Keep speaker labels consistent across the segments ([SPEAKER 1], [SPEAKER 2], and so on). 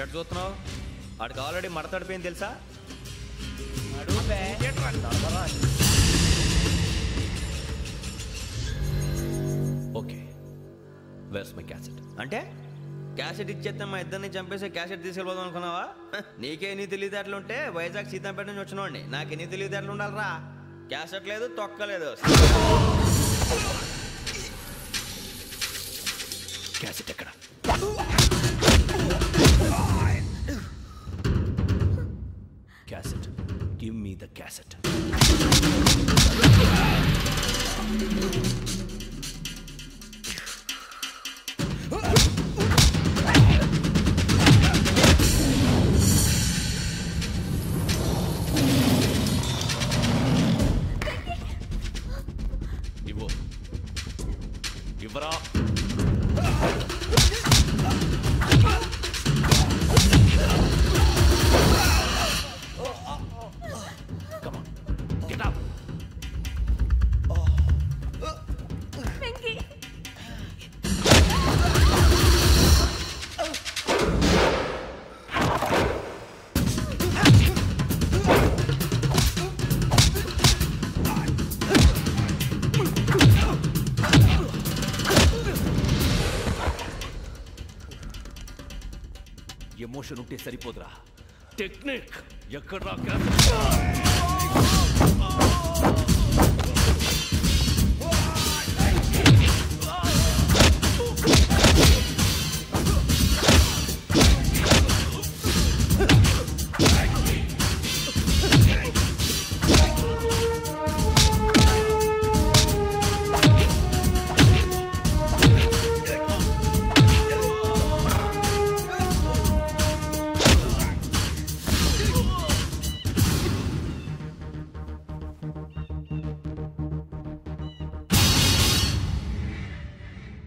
[SPEAKER 1] ఏంటంటే చూస్తున్నావు? వాడికి ఆల్రెడీ మడతడిపోయింది తెలుసా? Okay, where's my cassette. అంటే క్యాసెట్ ఇచ్చేస్తే మా ఇద్దరిని చంపేసి క్యాసెట్ తీసుకెళ్ళిపోదాం అనుకున్నావా? నీకే ఎన్ని తెలివితేటలు ఉంటే వైజాగ్ సీతంపేట నుంచి వచ్చినోడిని నాకు ఎన్ని తెలివితేటలు ఉండాలరా? క్యాసెట్ లేదు, తొక్కలేదు. క్యాసెట్ ఎక్కడ? Cassette, give me the cassette. ఇవ్వు, ఇవ్వరా. ఎమోషన్ ఉంటే సరిపోదురా, టెక్నిక్ ఎక్కడ?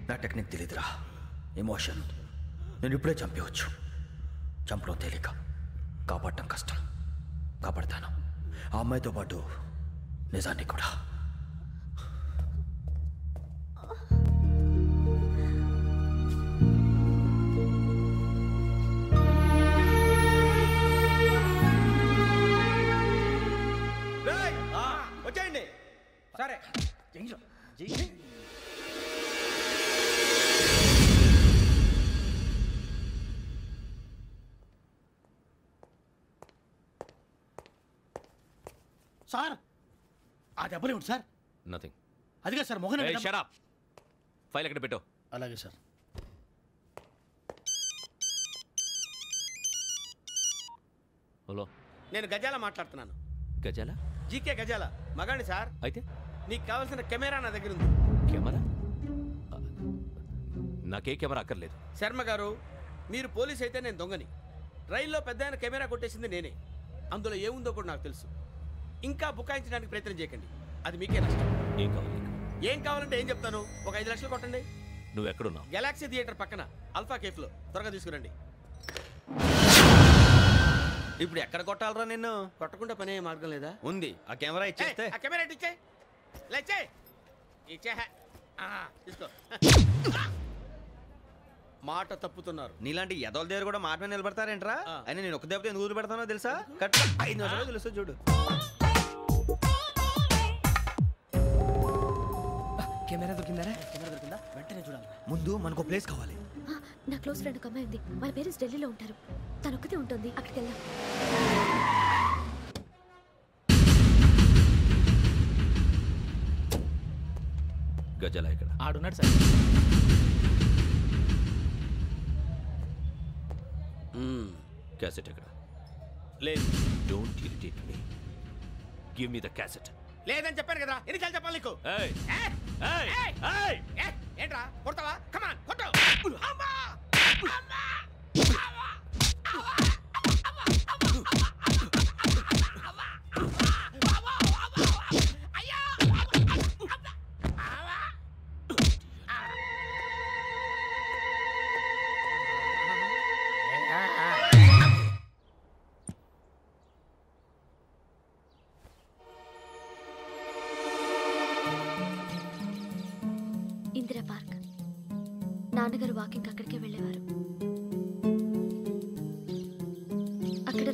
[SPEAKER 1] నా టెక్నిక్ తెలీదురా, ఎమోషన్. నేను ఇప్పుడే చంపేవచ్చు. చంపడం తేలిక, కాపాడటం కష్టం. కాపాడతాను ఆ అమ్మాయితో పాటు నిజాన్ని కూడా. వచ్చేయండి. సరే,
[SPEAKER 2] సార్ ఆ దెబ్బలేమిటి సార్?
[SPEAKER 1] నథింగ్.
[SPEAKER 2] అదిగా sir Mohan.
[SPEAKER 1] Shut up. File ఎక్కడ పెట్టు?
[SPEAKER 2] అలాగే సార్.
[SPEAKER 1] హలో,
[SPEAKER 3] నేను గజాల మాట్లాడుతున్నాను.
[SPEAKER 1] గజాల?
[SPEAKER 3] జీకే గజాల మగాండి సార్.
[SPEAKER 1] అయితే
[SPEAKER 3] నీకు కావాల్సిన కెమెరా నా దగ్గర ఉంది.
[SPEAKER 1] కెమెరా? నాకే కెమెరా అక్కర్లేదు.
[SPEAKER 3] శర్మ గారు, మీరు పోలీస్ అయితే నేను దొంగని. రైల్లో పెద్ద ఆయన కెమెరా కొట్టేసింది నేనే. అందులో ఏముందో కూడా నాకు తెలుసు. ఇంకా బుకాయించడానికి ప్రయత్నం చేయకండి, అది మీకే నష్టం.
[SPEAKER 1] ఏం కావాలి?
[SPEAKER 3] ఏం కావాలంటే ఏం చెప్తాను. ఒక 5 లక్షలు కొట్టండి.
[SPEAKER 1] నువ్వు ఎక్కడున్నావు?
[SPEAKER 3] గెలాక్సీ థియేటర్ పక్కన అల్ఫా కేఫ్లో. త్వరగా తీసుకురండి.
[SPEAKER 1] ఇప్పుడు ఎక్కడ కొట్టాలరా నిన్ను?
[SPEAKER 3] కొట్టకుండా పనే మార్గం లేదా?
[SPEAKER 1] ఉంది. ఆ కెమెరా ఇచ్చేస్తే.
[SPEAKER 3] ఆ కెమెరా ఇచ్చే లేచే ఇచ్చే తీసుకో. మాట తప్పుతున్నారు.
[SPEAKER 1] నీలాంటి ఎదల దగ్గర కూడా మాట మీద నిలబడతారేంట్రా? అని నేను ఒక దెబ్బతో ఎందుకు ఊరు పెడతానో తెలుసా? కట్ 5 నిమిషాలు తెలుసు చూడు. కెమెరా దొరికిందా?
[SPEAKER 2] కెమెరా దొరికిందా? వెంటనే చూడాలి.
[SPEAKER 1] ముందు మనకు ప్లేస్ కావాలి.
[SPEAKER 4] నా క్లోజ్ ఫ్రెండ్ ఒక అమ్మాయి ఉంది. వాళ్ళ పేరెంట్స్ ఢిల్లీలో ఉంటారు. తను ఒక్కతే ఉంటుంది. అక్కడికి వెళ్దాం.
[SPEAKER 1] గజాల ఇక్కడ
[SPEAKER 2] ఆడున్నాడు సార్.
[SPEAKER 1] క్యాసెట్ ఎక్కడ?
[SPEAKER 3] లేదు.
[SPEAKER 1] Don't irritate me. Give me the cassette.
[SPEAKER 3] లేదని చెప్పాను కదా, ఎన్నిసార్లు చెప్పాలి నీకు? ఏంట్రా కొడతావా? కమాన్ కొట్టు.
[SPEAKER 4] ఇందిరా పార్క్. నాన్నగారు వాకింగ్ అక్కడికే వెళ్ళేవారు.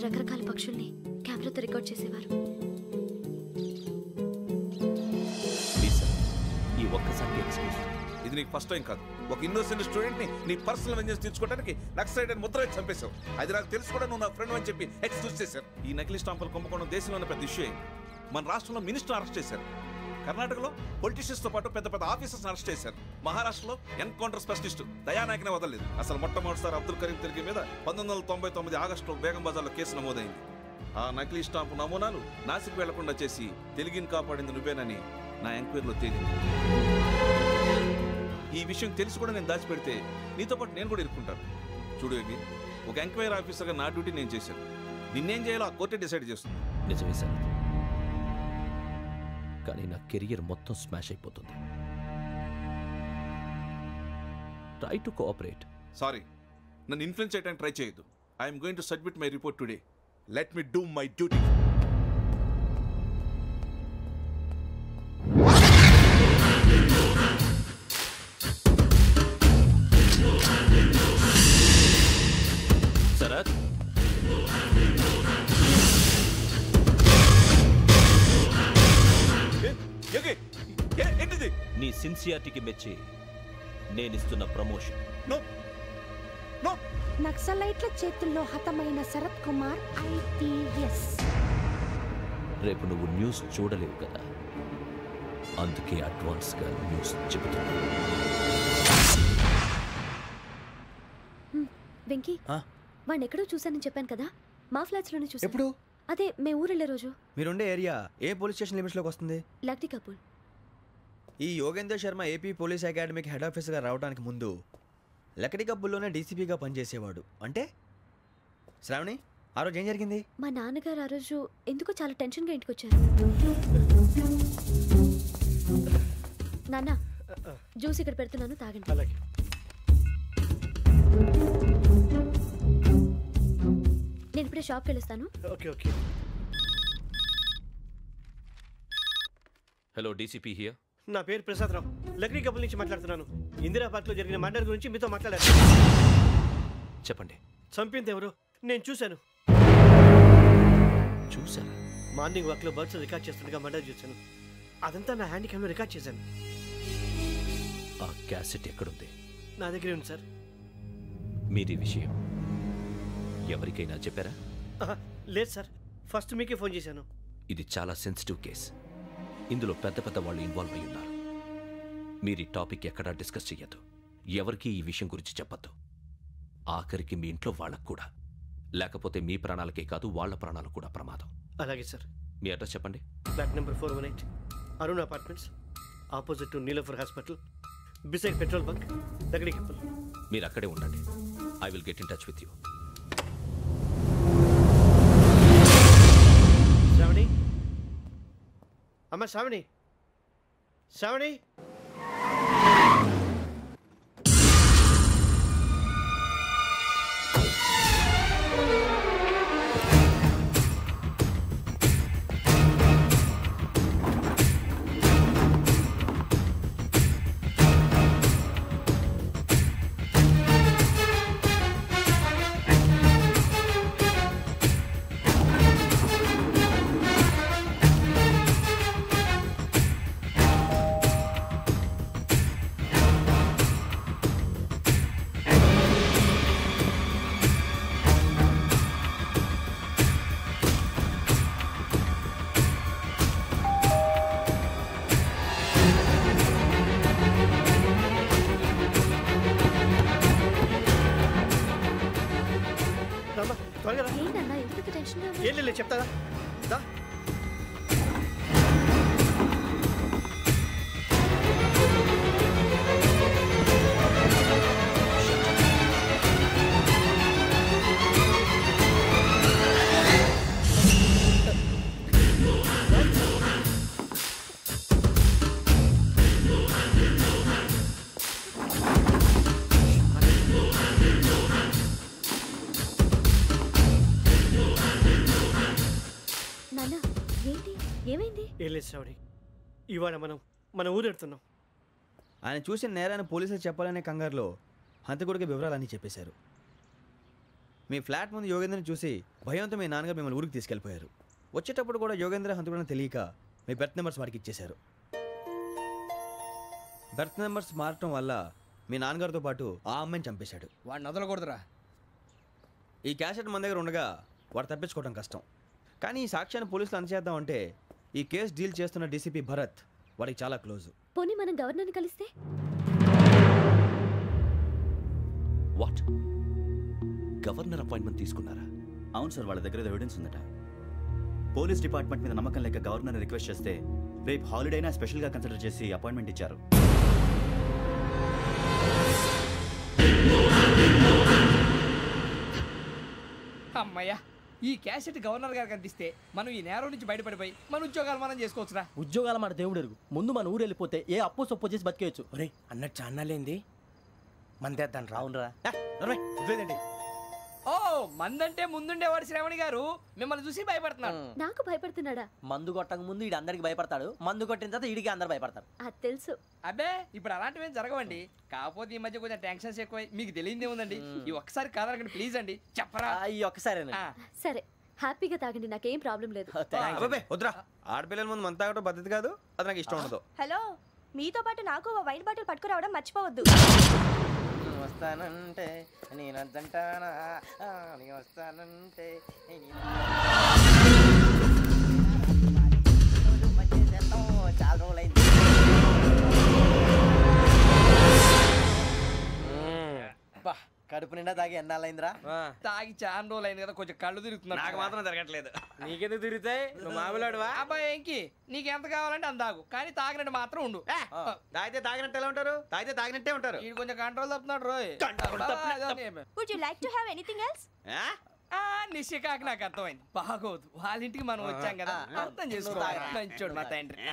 [SPEAKER 4] రకరకాల పక్షుల్ని కెమెరాతో రికార్డ్ చేసేవారు.
[SPEAKER 5] ఈ ఒక్కసారి ఎక్స్క్యూజ్.
[SPEAKER 6] ఇది నీకు ఫస్ట్ టైం కాదు. ఒక ఇన్నోసెంట్ స్టూడెంట్ ని నీ పర్సనల్ వెంజెన్స్ తీర్చుకోవడానికి నక్సలైట్ అని ముద్ర వేసి చంపేశావు. అది నాకు తెలుసు కూడా నువ్వు నా ఫ్రెండ్ అని చెప్పి ఎక్స్క్యూజ్ చేశారు. ఈ నకిలీ స్టాంపులు కుంభకోణం దేశంలో ఉన్న పెద్ద ఇష్యూ అయింది. మన రాష్ట్రంలో మినిస్టర్ అరెస్ట్ చేశారు. కర్ణాటకలో పొలిటీషియన్స్ తో పాటు పెద్ద పెద్ద ఆఫీసర్స్ అరెస్ట్ చేశారు. మహారాష్ట్రలో ఎన్కౌంటర్ స్పెషలిస్ట్ దయానాయకనే వదలలేదు. అసలు మొట్టమొదటిసారి అబ్దుల్ కరీం తిరిగి మీద 1999 ఆగస్టులో బేగం బజార్లో కేసు నమోదైంది. ఆ నకిలీ స్టాంపు నమూనాలు నాసిక్ వెళ్లకుండా చేసి తెలుగుని కాపాడింది నువ్వేనని నా ఎంక్వైరీలో తేలింది. ఈ విషయం తెలిసి కూడా నేను దాచిపెడితే నీతో పాటు నేను కూడా ఇరుక్కుంటాను. చూడు యోగి, ఒక ఎంక్వైరీ ఆఫీసర్గా నా డ్యూటీ నేను చేశాను. నిన్నేం చేయాలో ఆ కోర్టే డిసైడ్ చేస్తుంది.
[SPEAKER 5] నిజమే సార్, కానీ నా కెరియర్ మొత్తం స్మాష్ అయిపోతుంది. Try to cooperate.
[SPEAKER 6] సారీ, నన్ను ఇన్ఫ్లుయెన్స్ చేయడానికి ట్రై చేయొద్దు. I'm going to submit my report today. Let me do my duty.
[SPEAKER 5] Sharath,
[SPEAKER 6] ఏంటిది?
[SPEAKER 5] నీ సిన్సియారిటీకి మెచ్చి నేనిస్తున్న ప్రమోషన్.
[SPEAKER 6] No no.
[SPEAKER 7] నక్సలైట్ల చేతుల్లో హతమైన శరత్ కుమార్ IPS.
[SPEAKER 5] రేపు నువ్వు న్యూస్ చూడలేవు కదా, అందుకే అడ్వాన్స్గా న్యూస్ చెబుతున్నా.
[SPEAKER 4] వెంకీ, వాడిని ఎక్కడో చూశానని చెప్పాను కదా, మా ఫ్లాట్స్ లోనే చూసాను.
[SPEAKER 1] ఎప్పుడు?
[SPEAKER 4] అదే మేము ఊరెళ్ళే రోజు.
[SPEAKER 1] మీరుండే ఏరియా ఏ పోలీస్ స్టేషన్ లిమిట్స్ లోకి వస్తుంది?
[SPEAKER 4] లక్టీ కపూర్.
[SPEAKER 1] ఈ యోగేందర్ శర్మ ఏపీ పోలీస్ అకాడమీకి హెడ్ ఆఫీసర్గా రావడానికి ముందు లకడి కబ్బుల్లోనే డీసీపీగా పనిచేసేవాడు. అంటే శ్రావణి, ఆ రోజు ఏం జరిగింది?
[SPEAKER 4] మా నాన్నగారు ఆ రోజు ఎందుకో చాలా టెన్షన్గా ఇంటికి వచ్చారు. నాన్న, జ్యూస్ ఇక్కడ పెడుతున్నాను, తాగండి.
[SPEAKER 2] అలాగే.
[SPEAKER 4] నేను ఇప్పుడే షాప్కి వెళ్ళొస్తాను.
[SPEAKER 2] Okay okay.
[SPEAKER 5] Hello, DCP here.
[SPEAKER 2] నా పేరు ప్రసాదరావు, లక్డీ కపుల్ నుంచి మాట్లాడుతున్నాను. ఇందిరా పార్క్లో జరిగిన మర్డర్ గురించి మీతో మాట్లాడారు.
[SPEAKER 5] చెప్పండి.
[SPEAKER 2] చంపింది ఎవరు? నేను చూశాను.
[SPEAKER 5] చూసారా?
[SPEAKER 2] మార్నింగ్ వాక్లో బర్డ్స్ రికార్డ్ చేస్తుండగా మర్డర్ చూశాను. అదంతా నా హ్యాండ్ క్యామ్లో రికార్డ్ చేశాను.
[SPEAKER 5] ఆ క్యాసెట్ ఎక్కడుంది?
[SPEAKER 2] నా దగ్గరే ఉంది సార్.
[SPEAKER 5] మీది విషయం ఎవరికైనా చెప్పారా?
[SPEAKER 2] లేదు సార్, ఫస్ట్ మీకే ఫోన్ చేశాను.
[SPEAKER 5] ఇది చాలా సెన్సిటివ్ కేస్. ఇందులో పెద్ద పెద్ద వాళ్ళు ఇన్వాల్వ్ అయి ఉన్నారు. మీరు ఈ టాపిక్ ఎక్కడా డిస్కస్ చెయ్యొద్దు. ఎవరికి ఈ విషయం గురించి చెప్పొద్దు. ఆఖరికి మీ ఇంట్లో వాళ్ళకు కూడా. లేకపోతే మీ ప్రాణాలకే కాదు, వాళ్ళ ప్రాణాలు కూడా ప్రమాదం.
[SPEAKER 2] అలాగే సార్.
[SPEAKER 5] మీ అడ్రస్ చెప్పండి.
[SPEAKER 2] Flat number 418, Arun apartments, opposite to Nilofer hospital, beside petrol bunk, Lakdikapul.
[SPEAKER 5] మీరు అక్కడే ఉండండి. I will get in touch with you.
[SPEAKER 2] Shravani, అమ్మ శ్రావణి, శ్రావణి.
[SPEAKER 4] ఏంటన్నా ఎందుకు టెన్షన్గా ఉన్నావు?
[SPEAKER 2] ఏం లేదు, చెప్తాదా? దా.
[SPEAKER 4] నాన్న, ఏంటి, ఏమైంది?
[SPEAKER 2] ఏం లేదు శ్రావణి, ఇవాళ మనం మన ఊరు వెళ్తున్నాం.
[SPEAKER 1] ఆయన చూసిన నేరాన్ని పోలీసులు చెప్పాలనే కంగారులో హంతకుడికి వివరాలన్నీ చెప్పేశారు. మీ ఫ్లాట్ ముందు యోగేంద్రని చూసి భయంతో మీ నాన్నగారు మిమ్మల్ని ఊరికి తీసుకెళ్ళిపోయారు. వచ్చేటప్పుడు కూడా యోగేంద్ర హంతకుడని తెలియక మీ బెర్త్ నెంబర్స్ వాడికి ఇచ్చేశారు. బెర్త్ నెంబర్స్ మారటం వల్ల మీ నాన్నగారితో పాటు ఆ అమ్మాయిని చంపేశాడు.
[SPEAKER 3] వాడిని వదలకూడదురా.
[SPEAKER 1] ఈ క్యాసెట్ మన దగ్గర ఉండగా వాడు తప్పించుకోవడం కష్టం. కానీ ఈ సాక్ష్యాన్ని పోలీసులు అందచేద్దామంటే ఈ కేసు డీల్ చేస్తున్న డీసీపీ భరత్ వాడికి చాలా క్లోజు.
[SPEAKER 4] పోనీ మనం గవర్నర్ని కలిస్తే?
[SPEAKER 5] వాట్? గవర్నర్ అపాయింట్మెంట్ తీసుకున్నారా?
[SPEAKER 8] అవును సార్, వాళ్ళ దగ్గర ఎవిడెన్స్ ఉందట. పోలీస్ డిపార్ట్మెంట్ మీద నమ్మకం లేక గవర్నర్ రిక్వెస్ట్ చేస్తే రేపు హాలిడేనా స్పెషల్గా కన్సిడర్ చేసి అపాయింట్మెంట్ ఇచ్చారు.
[SPEAKER 9] అమ్మయ్యా, ఈ క్యాసెట్ గవర్నర్ గారికి అందిస్తే మనం ఈ నేరం నుంచి బయటపడిపోయి మన ఉద్యోగాలు మనం చేసుకోవచ్చురా.
[SPEAKER 10] ఉద్యోగాల మాట దేవుడు ఎరుగు. ముందు మన ఊరు వెళ్ళిపోతే ఏ అప్పు సొప్పు చేసి బతికేయచ్చు.
[SPEAKER 9] ఒరే అన్నట్టు చాన్నాలేంది మందేద్దాం రా.
[SPEAKER 10] అవునరా?
[SPEAKER 9] ఓ మందంటే ముందుండేవాడు శ్రావణి గారు మిమ్మల్ని చూసి భయపడుతున్నాడు.
[SPEAKER 4] నాకు భయపడుతున్నాడా?
[SPEAKER 10] మందు కొట్టక ముందు ఈడు అందరికి భయపడతాడు, మందు కొట్టిన తర్వాత ఈడికి అందరు భయపడతారు.
[SPEAKER 4] అది తెలుసు.
[SPEAKER 9] అబ్బే ఇప్పుడు అలాంటివి ఏం జరగవండి. కాకపోతే ఈ మధ్య కొంచెం టెన్షన్స్ ఎక్కువ, మీకు తెలియదే ఉందండి. ఈ ఒక్కసారి కాదనకండి ప్లీజ్ అండి, చెప్పరా.
[SPEAKER 10] ఈ ఒక్కసారి
[SPEAKER 4] సరే హ్యాపీగా తాగండి, నాకేం ప్రాబ్లం లేదు.
[SPEAKER 1] అబ్బాబే వద్దురా, ఆడపిల్లల ముందు మన తాగటం పద్ధతి కాదు, అది నాకు ఇష్టం ఉండదు.
[SPEAKER 11] హలో, మీతో పాటు నాకు ఓ వైన్ బాటిల్ పట్టుకురావడం మర్చిపోవద్దు.
[SPEAKER 10] వస్తానంటే నేనంటానా, వస్తానంటే చాలా రోజులైంది. కడుపు నిండా తాగి ఎన్నాళ్ళైందిరా?
[SPEAKER 9] తాగి చాలా రోజులు అయింది కదా, కొంచెం కళ్ళు తిరుగుతున్నా.
[SPEAKER 1] నాకు మాత్రం జరగట్లేదు.
[SPEAKER 9] నీకెందుకు తిరుగుతాయి? నువ్వు మామిలాడువా? అబ్బాయి ఏంకి నీకు ఎంత కావాలంటే అంత తాగు, కానీ తాగినట్టు మాత్రం ఉండు.
[SPEAKER 1] తాగితే తాగినట్టు ఎలా ఉంటారు? తాగితే తాగినట్టే ఉంటారు.
[SPEAKER 9] వీడు కొంచెం కంట్రోల్ తప్పుతున్నాడు రోయ్.
[SPEAKER 11] Would you like to have anything else?
[SPEAKER 9] నిశ్చికాకి నాకు అర్థమైంది. బాగోదు, వాళ్ళ ఇంటికి మనం వచ్చాం కదా, అర్థం చేసుకోవాలి. మంచోడు మా తండ్రి.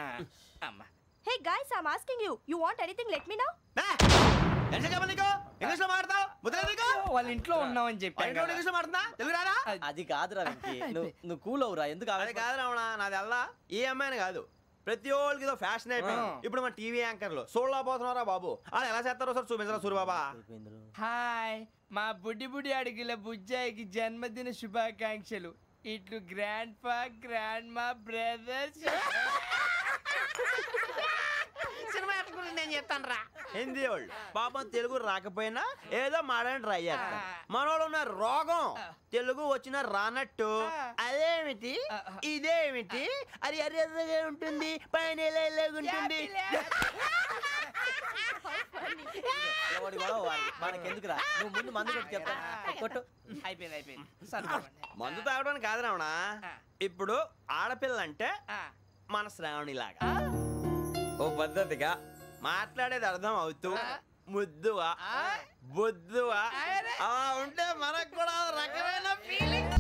[SPEAKER 9] అమ్మా
[SPEAKER 11] hey guys, I am asking you, you want anything let me know.
[SPEAKER 1] English లో మాట్లాడతావు?
[SPEAKER 9] వాళ్ళ ఇంట్లో ఉన్నామని చెప్పి
[SPEAKER 1] ఇంగ్లీష్ లో మాట్లాడుతున్నా, తెలుగు రాదా?
[SPEAKER 10] అది కాదురా వెంకీ, నువ్వు కూల్ అవురా. ఎందుకు
[SPEAKER 1] అది కాదు రావణ, నాది అల్లా ఏ అమ్మాయిని కాదు, ప్రతి ఒళ్ళకి ఏదో ఫ్యాషన్ అయిపోయింది. ఇప్పుడు మన టీవీ యాంకర్లు సోళ్ళ పోతున్నారా బాబు, అది ఎలా చేస్తారో సార్ చూపించరా సూరిబాబా.
[SPEAKER 9] హాయ్, మా బుడ్డి బుడి అడిగిల బుజ్జాయికి జన్మదిన శుభాకాంక్షలు. ఇట్లు గ్రాండ్ ఫా గ్రాండ్ మా బ్రదర్స్.
[SPEAKER 1] సినిమా గురించి నేను చెప్తాను రా. హిందీ వాళ్ళు పాపం తెలుగు రాకపోయినా ఏదో మాడని ట్రై చేస్తారు. మనోళ్ళు ఉన్న రోగం తెలుగు వచ్చిన రానట్టు అదేమిటి ఇదేమిటి అది అర్యగా ఉంటుంది, పైన ఉంటుంది.
[SPEAKER 10] మనకెందుకురా, నువ్వు ముందు మందు కొట్టి చెప్తా. కొట్టు.
[SPEAKER 9] అయిపోయింది.
[SPEAKER 1] మందు తాగడానికి కాదు రావణ, ఇప్పుడు ఆడపిల్లంటే మన శ్రావణి లాగా ఓ పద్ధతిగా మాట్లాడేది అర్థం అవుతూ ముద్దువా బొద్దువా అలా ఉంటే మనకు కూడా రకమైన ఫీలింగ్.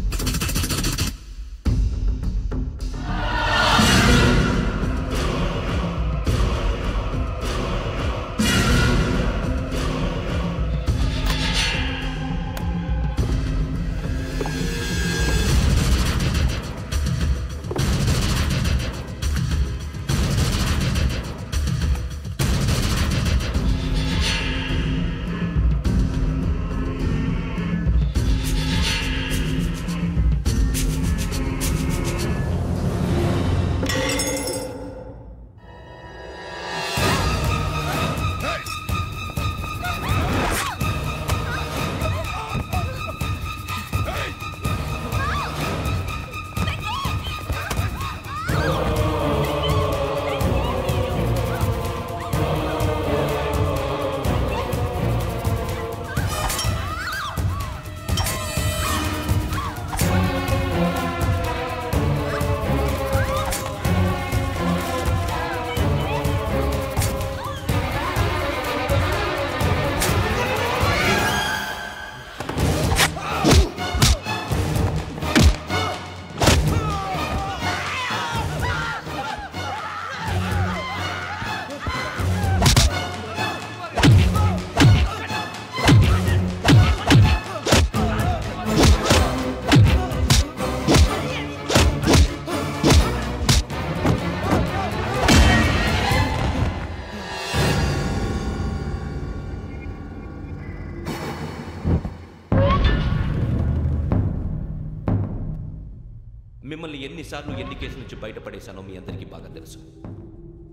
[SPEAKER 5] మిమ్మల్ని ఎన్నిసార్లు ఎన్ని కేసుల నుంచి బయటపడేశానో మీ అందరికీ బాగా తెలుసు.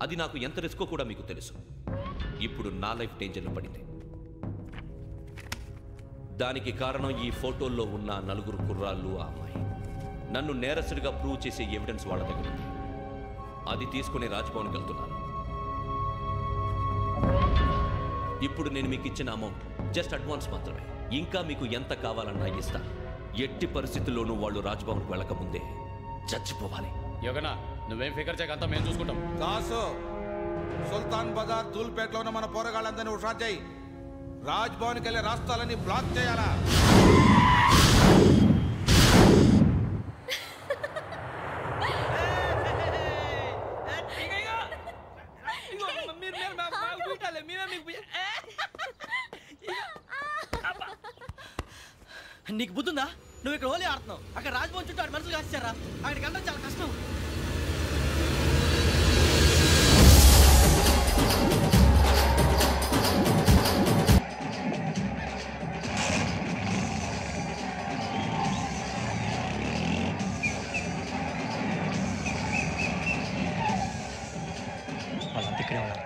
[SPEAKER 5] అది నాకు ఎంత రిస్కో కూడా మీకు తెలుసు. ఇప్పుడు నా లైఫ్ డేంజర్లో పడింది. దానికి కారణం ఈ ఫోటోల్లో ఉన్న 4 కుర్రాళ్ళు, ఆ అమ్మాయి. నన్ను నేరస్తుడిగా ప్రూవ్ చేసే ఎవిడెన్స్ వాళ్ళ దగ్గర ఉంది. అది తీసుకుని రాజ్భవన్కి వెళ్తున్నాను. ఇప్పుడు నేను మీకు ఇచ్చిన అమౌంట్ జస్ట్ అడ్వాన్స్ మాత్రమే. ఇంకా మీకు ఎంత కావాలన్నా ఇస్తాను. ఎట్టి పరిస్థితుల్లోనూ వాళ్ళు రాజ్భవన్కి వెళ్ళకముందే చచ్చిపోవాలి.
[SPEAKER 12] యోగనా, నువ్వేం ఫికర్ చేయక అంతా మేము చూసుకుంటాం.
[SPEAKER 6] దాసు, సుల్తాన్ బజార్ ధూల్పేటలో ఉన్న మన పోరగాళ్ళందరినీ హుషారు చేయి. రాజ్భవన్కి వెళ్ళే రాష్ట్రాలన్నీ బ్లాక్ చేయాలా?
[SPEAKER 10] నీకు బుద్ధుందా? నువ్వు ఇక్కడ హోలీ ఆడుతున్నావు, అక్కడ రాజ్భవన్ చుట్టూ మనుషులు కాస్తారా? అక్కడికి వెళ్ళడం చాలా కష్టం.
[SPEAKER 2] వాళ్ళంతా ఇక్కడే ఉన్నారు.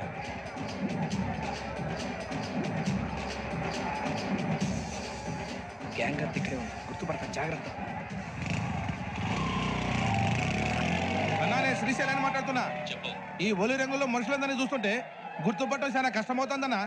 [SPEAKER 2] గ్యాంగ్ అంతా ఇక్కడే ఉంది, గుర్తుపడతాను, జాగ్రత్త.
[SPEAKER 6] అన్నానే శ్రీశైలాన్ని మాట్లాడుతున్నా. ఈ ఒలి రంగుల్లో మనుషులందరినీ చూస్తుంటే గుర్తుపట్టడం చాలా కష్టమవుతుందన్నా.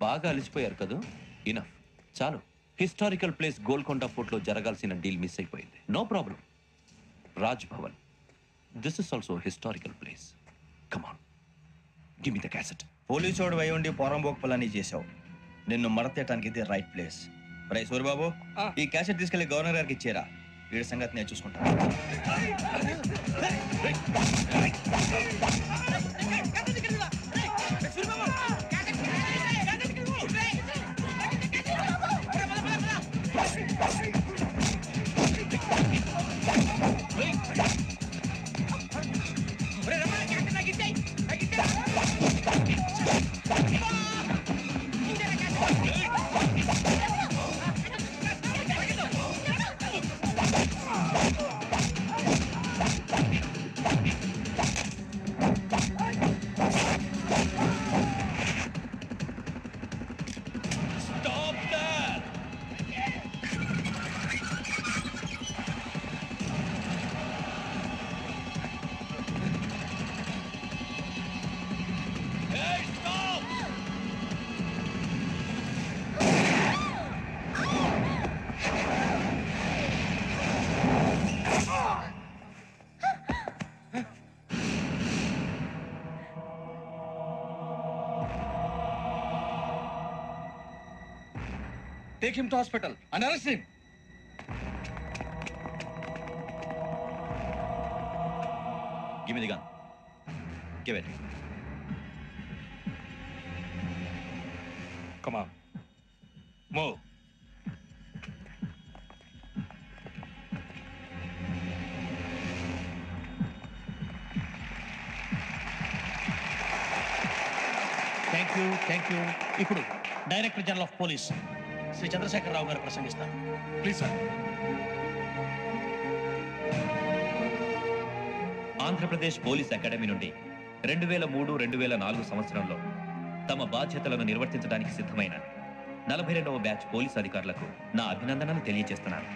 [SPEAKER 5] బాగా అలిసిపోయారు కదా? ఇనఫ్, చాలు. హిస్టారికల్ ప్లేస్ గోల్కొండ ఫోర్ట్లో జరగాల్సిన డీల్ మిస్ అయిపోయింది. No problem. Raj Bhavan, this is also historical place. Come on, give me the cassette.
[SPEAKER 13] పోలీసోడు వై ఉండి పోరంబోక్ పలాని చేసావు. నిన్ను మడతేయటానికి ఇది రైట్ ప్లేస్. రై సూరిబాబు, ఈ క్యాసెట్ తీసుకెళ్లి గవర్నర్ గారికి ఇచ్చేరా. వీడి సంగతి నేను చూసుకుంటాను. Take him to hospital and arrest him. Give me the gun. Give it. Come on. Move.
[SPEAKER 14] Thank you. ఇప్పుడు director general of police Shri Chandrasekhara Rao garu ప్రసంగిస్తారు.
[SPEAKER 13] Please sir. Andhra Pradesh police academy నుండి 2003-2004 సంవత్సరంలో తమ బాధ్యతలను నిర్వర్తించడానికి సిద్ధమైన 42వ బ్యాచ్ పోలీస్ అధికారులకు నా అభినందనలు తెలియజేస్తున్నాను.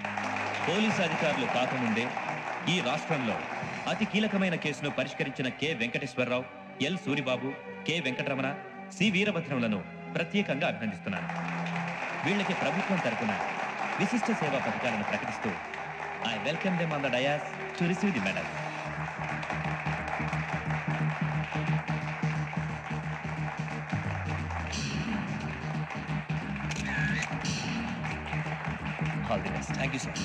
[SPEAKER 13] పోలీసు అధికారులు కాకముందే ఈ రాష్ట్రంలో అతి కీలకమైన కేసును పరిష్కరించిన K Venkateswara Rao, L Suribabu, K Venkataramana, C వీరభద్రములను ప్రత్యేకంగా అభినందిస్తున్నాను. వీళ్ళకి ప్రభుత్వం తరపున విశిష్ట సేవా పథకాలను ప్రకటిస్తూ I welcome them on the dais to receive the medal. All the best. Thank you sir.